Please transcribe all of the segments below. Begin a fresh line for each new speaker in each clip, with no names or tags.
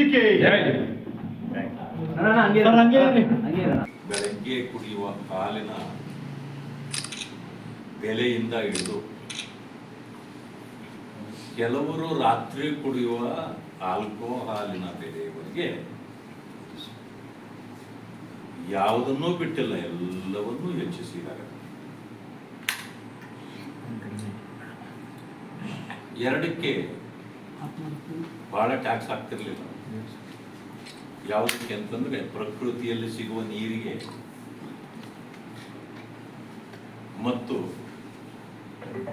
ಗಾಂಧೀಜಿಗೆ
ಬೆಳಗ್ಗೆ ಕುಡಿಯುವ ಹಾಲಿನ ಬೆಲೆಯಿಂದ ಹಿಡಿದು ಕೆಲವರು ರಾತ್ರಿ ಕುಡಿಯುವ ಆಲ್ಕೋಹಾಲಿನ ಬೆಲೆಯವರೆಗೆ ಯಾವುದನ್ನೂ ಬಿಟ್ಟಿಲ್ಲ, ಎಲ್ಲವನ್ನೂ ಹೆಚ್ಚಿಸಿದ್ದಾರೆ. ಎರಡಕ್ಕೆ ಬಹಳ ಟ್ಯಾಕ್ಸ್ ಆಗ್ತಿರ್ಲಿಲ್ಲ. ಯಾವುದಕ್ಕೆ ಅಂತಂದ್ರೆ ಪ್ರಕೃತಿಯಲ್ಲಿ ಸಿಗುವ ನೀರಿಗೆ ಮತ್ತು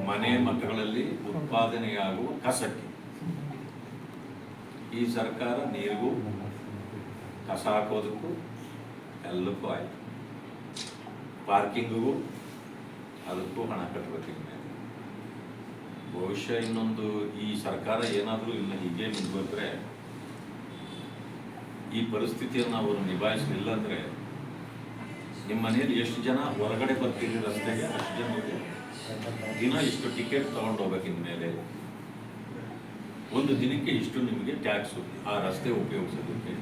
ಮನೆ ಮಠಗಳಲ್ಲಿ ಉತ್ಪಾದನೆಯಾಗುವ ಕಸಕ್ಕೆ. ಈ ಸರ್ಕಾರ ನೀರಿಗೂ ಕಸ ಹಾಕೋದಕ್ಕೂ ಎಲ್ಲಕ್ಕೂ ಆಯ್ತು. ಪಾರ್ಕಿಂಗಿಗೂ ಅದಕ್ಕೂ ಹಣ ಕಟ್ಟಬೇಕು. ಬಹುಶಃ ಇನ್ನೊಂದು ಈ ಸರ್ಕಾರ ಏನಾದರೂ ಇನ್ನು ಹೀಗೆ ಮುಂದುವರೆದ್ರೆ, ಈ ಪರಿಸ್ಥಿತಿಯನ್ನು ಅವರು ನಿಭಾಯಿಸಲಿಲ್ಲ ಅಂದ್ರೆ, ನಿಮ್ಮ ಮನೆಯಲ್ಲಿ ಎಷ್ಟು ಜನ ಹೊರಗಡೆ ಬರ್ತೀರಿ ರಸ್ತೆಗೆ, ಅಷ್ಟು ಜನರಿಗೆ ದಿನ ಇಷ್ಟು ಟಿಕೆಟ್ ತಗೊಂಡು ಹೋಗ್ಬೇಕು. ಇನ್ಮೇಲೆ ಒಂದು ದಿನಕ್ಕೆ ಇಷ್ಟು ನಿಮಗೆ ಟ್ಯಾಕ್ಸು, ಆ ರಸ್ತೆ ಉಪಯೋಗಿಸೋದಕ್ಕೆ,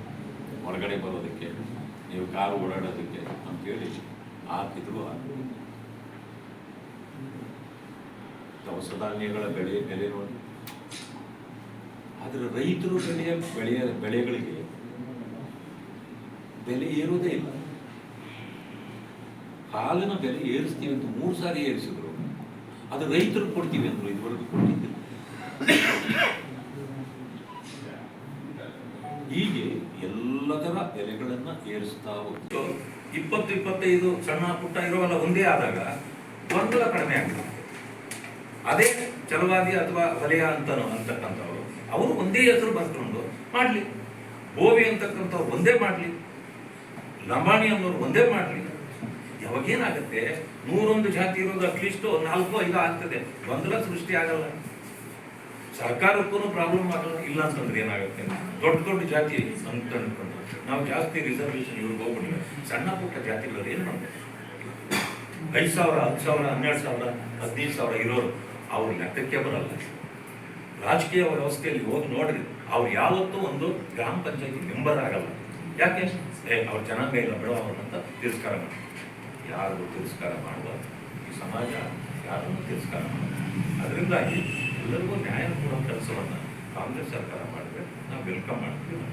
ಹೊರಗಡೆ ಬರೋದಕ್ಕೆ, ನೀವು ಕಾರು ಓಡಾಡೋದಕ್ಕೆ ಅಂತೇಳಿ ಹಾಕಿದ್ರು. ದವಸ ಧಾನ್ಯಗಳ ಬೆಲೆ ನೋಡಿ. ಆದರೆ ರೈತರು ಬೆಳೆಗಳಿಗೆ ಬೆಲೆ ಏರುವುದೇ ಇಲ್ಲ. ಹಾಲಿನ ಬೆಲೆ ಏರಿಸ್ತೀವಿ ಅಂತ 3 ಸಾರಿ ಏರಿಸಿದ್ರು. ಅದು ರೈತರು ಕೊಡ್ತೀವಿ ಅಂದ್ರು, ಇದುವರೆಗೂ ಕೊಟ್ಟಿದ್ದಿಲ್ಲ. ಹೀಗೆ ಎಲ್ಲದರ ಬೆಲೆಗಳನ್ನ ಏರಿಸ್ತಾ ಹೋಗ್ತು. 20-25 ಸಣ್ಣ ಪುಟ್ಟ ಇರೋಲ್ಲ ಒಂದೇ ಆದಾಗ ಗೊಂದಲ ಕಡಿಮೆ ಆಗ್ತದೆ. ಅದೇ ಛಲವಾದಿ ಅಥವಾ ವಲಯ ಅಂತಕ್ಕಂಥವ್ರು ಅವರು ಒಂದೇ ಹೆಸರು ಬರ್ಕೊಂಡು ಮಾಡ್ಲಿ, ಬೋವಿ ಅಂತಕ್ಕಂಥವ್ರು ಒಂದೇ ಮಾಡ್ಲಿ, ಲಂಬಾಣಿ ಅನ್ನೋರು ಒಂದೇ ಮಾಡ್ಲಿ. ಯಾವಾಗೇನಾಗುತ್ತೆ, 101 ಜಾತಿ ಇರೋದು ಅಟ್ಲೀಸ್ಟ್ 4-5 ಆಗ್ತದೆ, ಗೊಂದಲ ಸೃಷ್ಟಿ ಆಗಲ್ಲ. ಸರ್ಕಾರಕ್ಕೂ ಪ್ರಾಬ್ಲಮ್ ಆಗಲ್ಲ. ಇಲ್ಲ ಅಂತಂದ್ರೆ ಏನಾಗುತ್ತೆ, ದೊಡ್ಡ ಜಾತಿ ಅಂತ ಅನ್ಕೊಂಡು ನಾವು ಜಾಸ್ತಿ ರಿಸರ್ವೇಶನ್ ಇವ್ರಿಗೆ ಹೋಗ್ಬಿಟ್ರೆ ಸಣ್ಣ ಪುಟ್ಟ ಜಾತಿಗಳು ಏನು ಮಾಡ್ಬೇಕು, 5,000, 10,000, 12,000, 15,000 ಇರೋರು ಅವ್ರ ಲೆಕ್ಕಕ್ಕೆ ಬರಲ್ಲ. ರಾಜಕೀಯ ವ್ಯವಸ್ಥೆಯಲ್ಲಿ ಹೋಗಿ ನೋಡ್ರಿ, ಅವ್ರು ಯಾವತ್ತೂ ಒಂದು ಗ್ರಾಮ ಪಂಚಾಯತಿ ಮೆಂಬರ್ ಆಗಲ್ಲ. ಯಾಕೆ? ಅವ್ರ ಜನಾಂಗ ಇಲ್ಲ ಬಿಡೋ ಅವ್ರನ್ನಂತ ತಿರಸ್ಕಾರ ಮಾಡಿ. ಯಾರಿಗೂ ತಿರಸ್ಕಾರ ಮಾಡಬಾರ್ದು. ಈ ಸಮಾಜ ಯಾರನ್ನು ತಿರಸ್ಕಾರ ಮಾಡಬಾರ್ದು. ಅದರಿಂದಾಗಿ ಎಲ್ಲರಿಗೂ ನ್ಯಾಯ ಕೊಡೋ ಕೆಲಸವನ್ನು ಕಾಂಗ್ರೆಸ್ ಸರ್ಕಾರ ಮಾಡಿದ್ರೆ ನಾವು ವೆಲ್ಕಮ್ ಮಾಡ್ತೀವಿ.